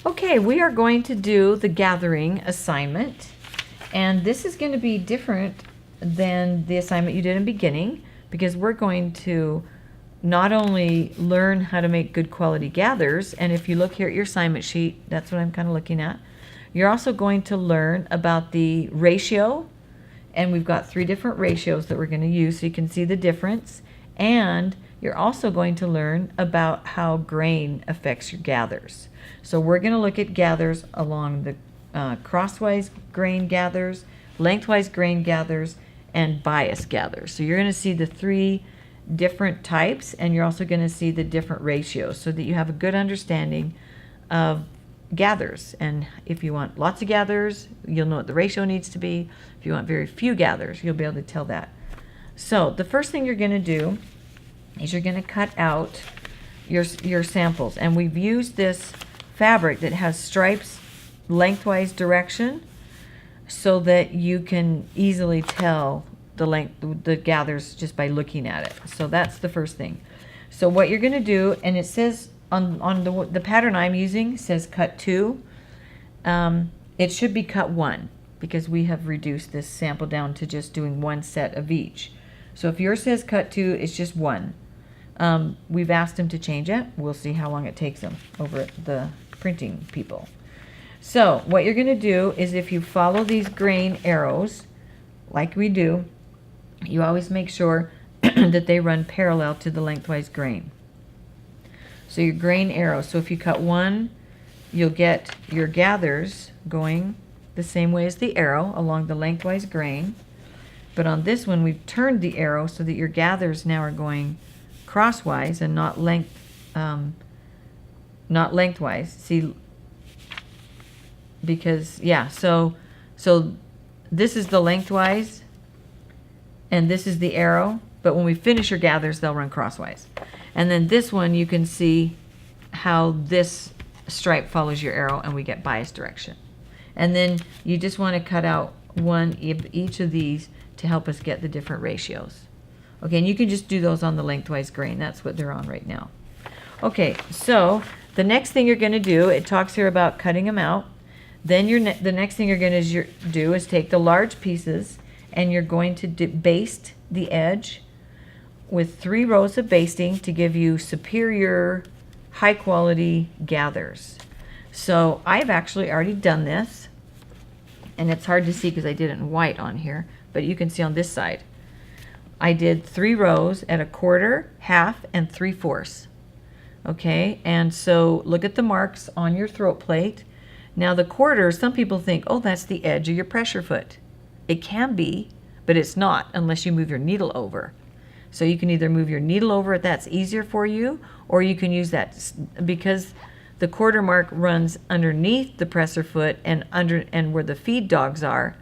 Okay, we are going to do the gathering assignment, and this is going to be different than the assignment you did in the beginning, because we're going to not only learn how to make good quality gathers, and if you look here at your assignment sheet, that's what I'm kind of looking at. You're also going to learn about the ratio, and we've got 3 different ratios that we're going to use so you can see the difference. And you're also going to learn about how grain affects your gathers. So we're going to look at gathers along the crosswise grain gathers, lengthwise grain gathers, and bias gathers. So you're going to see the 3 different types, and you're also going to see the different ratios so that you have a good understanding of gathers. And if you want lots of gathers, you'll know what the ratio needs to be. If you want very few gathers, you'll be able to tell that. So the first thing you're going to do is you're going to cut out your samples, and we've used this fabric that has stripes lengthwise direction so that you can easily tell the length, the gathers, just by looking at it. So that's the first thing. So what you're going to do, and it says on the pattern I'm using says cut 2. It should be cut 1 because we have reduced this sample down to just doing 1 set of each. So if yours says cut 2, it's just 1. We've asked them to change it. We'll see how long it takes them over at the printing people. So what you're going to do is, if you follow these grain arrows like we do, you always make sure that they run parallel to the lengthwise grain. So your grain arrow, so if you cut 1, you'll get your gathers going the same way as the arrow along the lengthwise grain. But on this one, we've turned the arrow so that your gathers now are going crosswise and not lengthwise. See, because so this is the lengthwise and this is the arrow, but when we finish your gathers, they'll run crosswise. And then this one, you can see how this stripe follows your arrow and we get bias direction. And then you just want to cut out one of each of these to help us get the different ratios. Okay, and you can just do those on the lengthwise grain. That's what they're on right now. Okay, so the next thing you're going to do, it talks here about cutting them out. Then the next thing you're going to do is take the large pieces, and you're going to baste the edge with 3 rows of basting to give you superior high quality gathers. So I've actually already done this, and it's hard to see because I did it in white on here, but you can see on this side I did 3 rows at 1/4, 1/2, and 3/4. Okay, and so look at the marks on your throat plate. Now the 1/4, some people think, oh, that's the edge of your pressure foot. It can be, but it's not unless you move your needle over. So you can either move your needle over if that's easier for you, or you can use that, because the 1/4 mark runs underneath the presser foot and where the feed dogs are,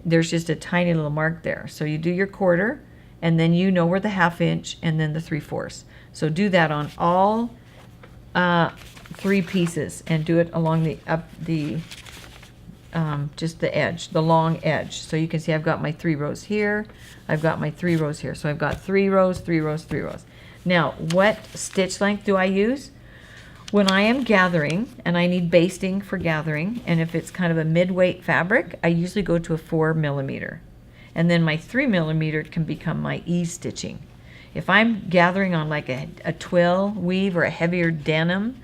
there's just a tiny little mark there. So you do your 1/4, and then you know where the 1/2 inch and then the 3/4. So do that on all 3 pieces, and do it along just the edge, the long edge. So you can see I've got my 3 rows here, I've got my 3 rows here. So I've got 3 rows, 3 rows, 3 rows. Now, what stitch length do I use? When I am gathering, and I need basting for gathering, and if it's kind of a mid-weight fabric, I usually go to a 4mm. And then my 3mm can become my ease stitching. If I'm gathering on like a twill weave or a heavier denim,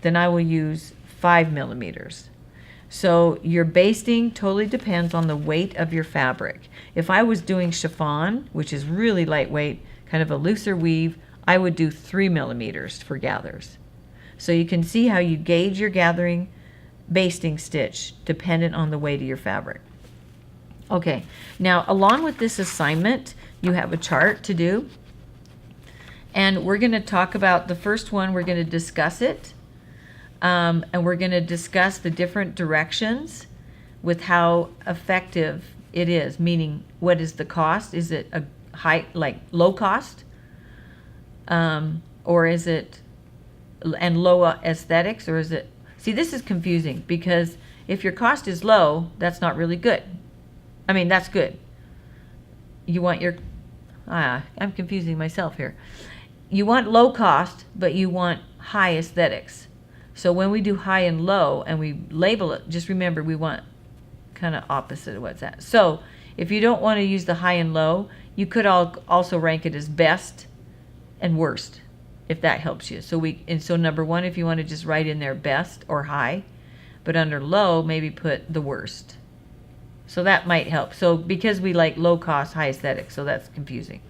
then I will use 5mm. So your basting totally depends on the weight of your fabric. If I was doing chiffon, which is really lightweight, kind of a looser weave, I would do 3mm for gathers. So you can see how you gauge your gathering basting stitch dependent on the weight of your fabric. Okay, now along with this assignment, you have a chart to do. And we're going to talk about the first one, we're going to discuss it. And we're going to discuss the different directions with how effective it is, meaning what is the cost? Is it a high, like low cost? Or is it, and low aesthetics, or is it, see, this is confusing because if your cost is low, that's not really good. I mean, that's good. You want your, I'm confusing myself here. You want low cost, but you want high aesthetics. So when we do high and low and we label it, just remember we want kind of opposite of what's that. So if you don't want to use the high and low, you could also rank it as best and worst, if that helps you. So number one, if you want to just write in there best or high, but under low, maybe put the worst. So that might help. So because we like low cost, high aesthetic, so that's confusing.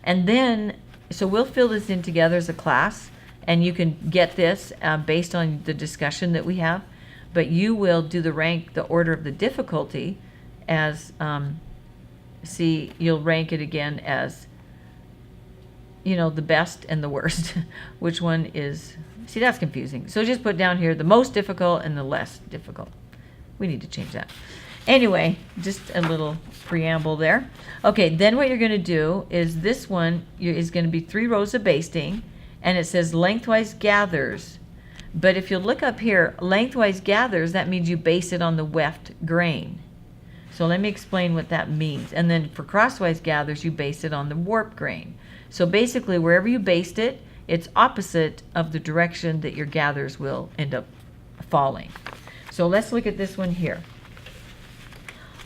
And then, so we'll fill this in together as a class, and you can get this based on the discussion that we have, but you will do the order of the difficulty as, you'll rank it again as, the best and the worst. Which one is, that's confusing. So just put down here the most difficult and the less difficult. We need to change that. Anyway, just a little preamble there. Okay, then what you're going to do is this one is going to be 3 rows of basting, and it says lengthwise gathers. But if you look up here, lengthwise gathers, that means you base it on the weft grain. So let me explain what that means. And then for crosswise gathers, you base it on the warp grain. So basically, wherever you based it, it's opposite of the direction that your gathers will end up falling. So let's look at this one here.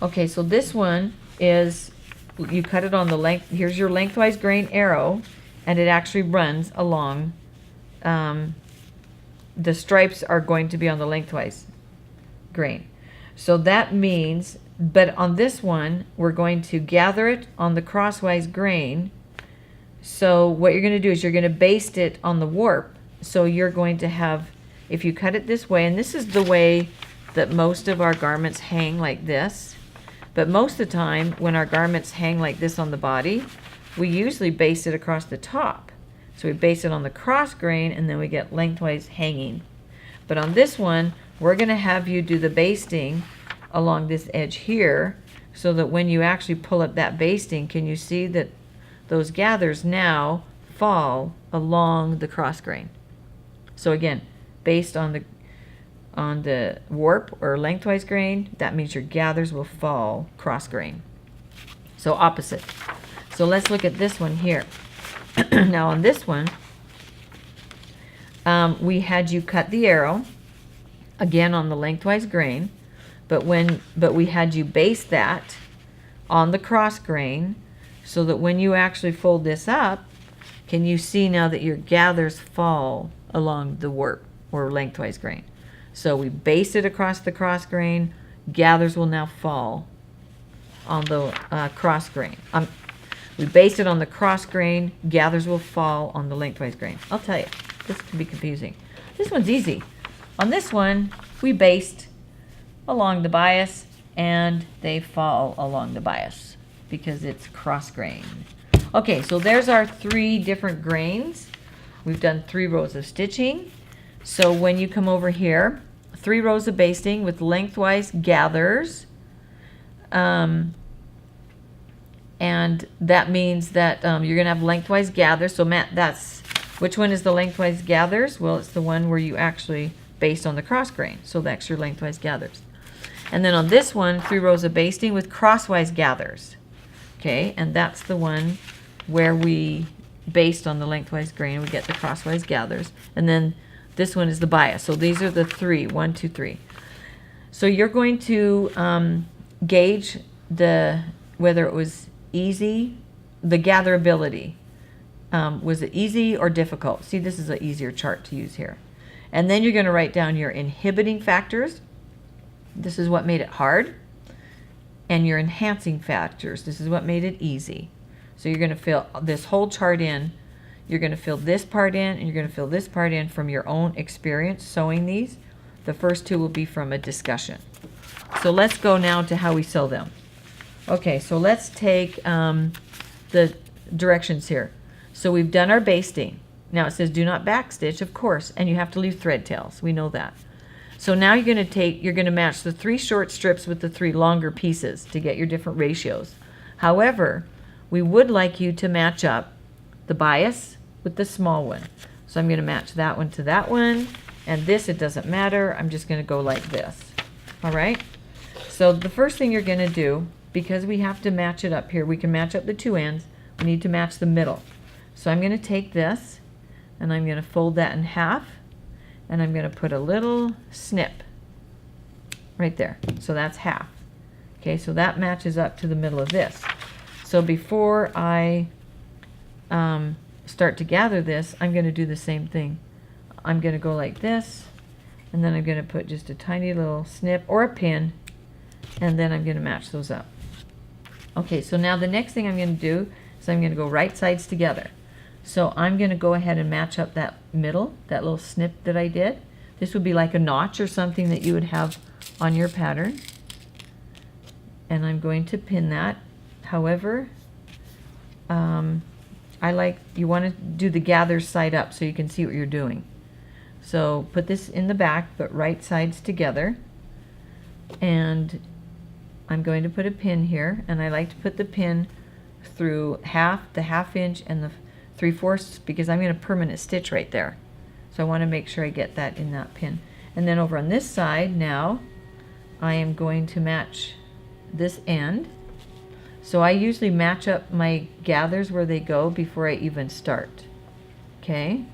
Okay, so this one is, you cut it on the length, here's your lengthwise grain arrow, and it actually runs along, the stripes are going to be on the lengthwise grain. So that means, but on this one, we're going to gather it on the crosswise grain. So what you're going to do is you're going to baste it on the warp. So you're going to have, if you cut it this way, and this is the way that most of our garments hang like this, but most of the time when our garments hang like this on the body, we usually base it across the top. So we base it on the cross grain, and then we get lengthwise hanging. But on this one, we're going to have you do the basting along this edge here, so that when you actually pull up that basting, can you see that those gathers now fall along the cross grain? So again, based on the warp or lengthwise grain, that means your gathers will fall cross grain. So opposite. So let's look at this one here. Now on this one, we had you cut the arrow again on the lengthwise grain, but we had you base that on the cross grain, so that when you actually fold this up, can you see now that your gathers fall along the warp or lengthwise grain? So we base it across the cross grain, gathers will now fall on the cross grain. We base it on the cross grain, gathers will fall on the lengthwise grain. I'll tell you, this can be confusing. This one's easy. On this one, we based along the bias, and they fall along the bias because it's cross grain. Okay, so there's our 3 different grains. We've done 3 rows of stitching. So when you come over here, 3 rows of basting with lengthwise gathers. And that means that you're going to have lengthwise gathers. So Matt, which one is the lengthwise gathers? Well, it's the one where you actually based on the cross grain. So that's your lengthwise gathers. And then on this one, 3 rows of basting with crosswise gathers. Okay, and that's the one where we based on the lengthwise grain, we get the crosswise gathers. And then this one is the bias. So these are the 3, 1, 2, 3. So you're going to gauge whether it was easy, the gatherability. Was it easy or difficult? See, this is an easier chart to use here. And then you're going to write down your inhibiting factors. This is what made it hard. And your enhancing factors. This is what made it easy. So you're going to fill this whole chart in. You're going to fill this part in, and you're going to fill this part in from your own experience sewing these. The first 2 will be from a discussion. So let's go now to how we sew them. Okay, so let's take the directions here. So we've done our basting. Now it says do not backstitch, of course, and you have to leave thread tails. We know that. So now you're going to match the 3 short strips with the 3 longer pieces to get your different ratios. However, we would like you to match up the bias with the small one. So I'm going to match that one to that one, and this, it doesn't matter. I'm just going to go like this. All right? So the first thing you're going to do, because we have to match it up here, we can match up the 2 ends. We need to match the middle. So I'm going to take this, and I'm going to fold that in half, and I'm going to put a little snip right there. So that's half. Okay, so that matches up to the middle of this. So before I start to gather this, I'm going to do the same thing. I'm going to go like this, and then I'm going to put just a tiny little snip or a pin, and then I'm going to match those up. Okay, so now the next thing I'm going to do is I'm going to go right sides together. So I'm going to go ahead and match up that middle, that little snip that I did. This would be like a notch or something that you would have on your pattern. And I'm going to pin that. However, you want to do the gather side up so you can see what you're doing. So put this in the back, but right sides together. And I'm going to put a pin here, and I like to put the pin through the half inch and the 3/4 because I'm going to permanent stitch right there. So I want to make sure I get that in that pin. And then over on this side now, I am going to match this end. So I usually match up my gathers where they go before I even start. Okay?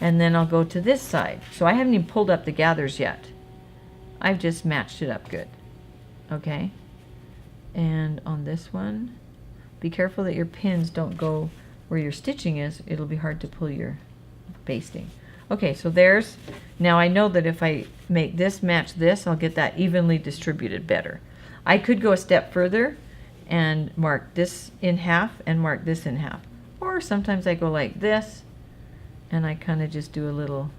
And then I'll go to this side. So I haven't even pulled up the gathers yet. I've just matched it up good. Okay? And on this one, be careful that your pins don't go where your stitching is. It'll be hard to pull your basting. Okay, so now I know that if I make this match this, I'll get that evenly distributed better. I could go a step further and mark this in half and mark this in half. Or sometimes I go like this, and I kind of just do a little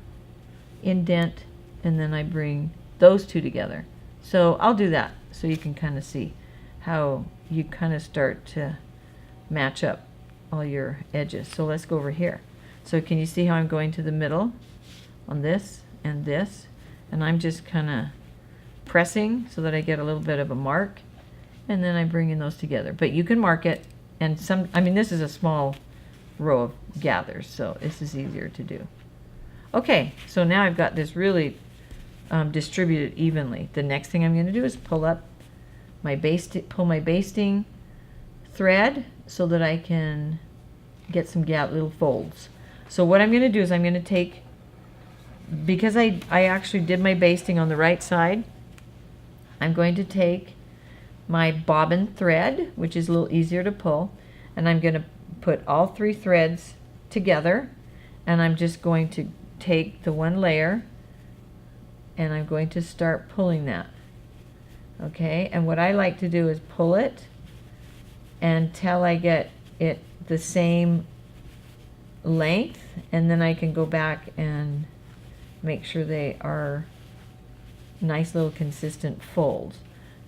indent, and then I bring those two together. So I'll do that so you can kind of see how you kind of start to match up all your edges. So let's go over here. So can you see how I'm going to the middle on this and this? And I'm just kind of pressing so that I get a little bit of a mark, and then I'm bringing those together. But you can mark it, and this is a small row of gathers, so this is easier to do. Okay, so now I've got this really distributed evenly. The next thing I'm going to do is pull my basting thread so that I can get some little folds. So what I'm going to do is I'm going to take, because I actually did my basting on the right side, I'm going to take my bobbin thread, which is a little easier to pull, and I'm going to put all 3 threads together, and I'm just going to take the one layer and I'm going to start pulling that. Okay, and what I like to do is pull it until I get it the same length, and then I can go back and make sure they are nice little consistent folds.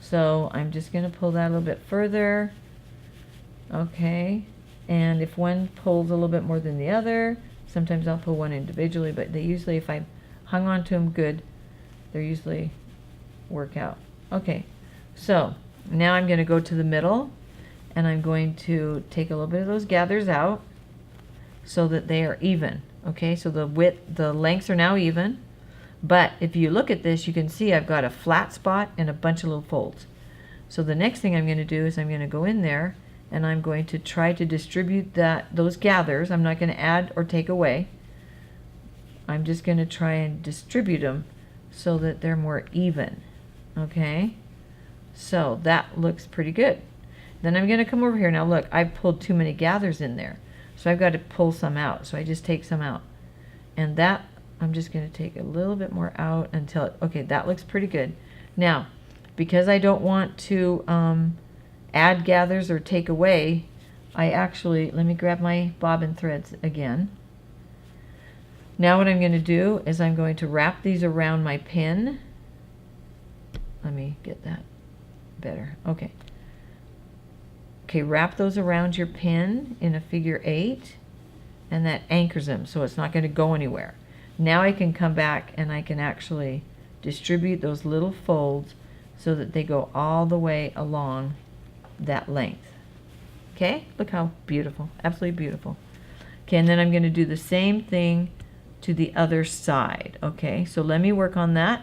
So I'm just going to pull that a little bit further. Okay, and if one pulls a little bit more than the other, sometimes I'll pull one individually, but they usually, if I hung on to them good, they usually work out. Okay, so now I'm going to go to the middle, and I'm going to take a little bit of those gathers out so that they are even. Okay, so the lengths are now even, but if you look at this, you can see I've got a flat spot and a bunch of little folds. So the next thing I'm going to do is I'm going to go in there, and I'm going to try to distribute those gathers. I'm not going to add or take away. I'm just going to try and distribute them so that they're more even. Okay, so that looks pretty good. Then I'm going to come over here. Now look, I've pulled too many gathers in there, so I've got to pull some out. So I just take some out, and that I'm just going to take a little bit more out until okay, that looks pretty good. Now, because I don't want to add gathers or take away, let me grab my bobbin threads again. Now what I'm going to do is I'm going to wrap these around my pin. Let me get that better. Okay. Okay, wrap those around your pin in a figure 8, and that anchors them so it's not going to go anywhere. Now I can come back and I can actually distribute those little folds so that they go all the way along that length. Okay, look how beautiful, absolutely beautiful. Okay, and then I'm going to do the same thing to the other side. Okay, so let me work on that,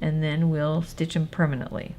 and then we'll stitch them permanently.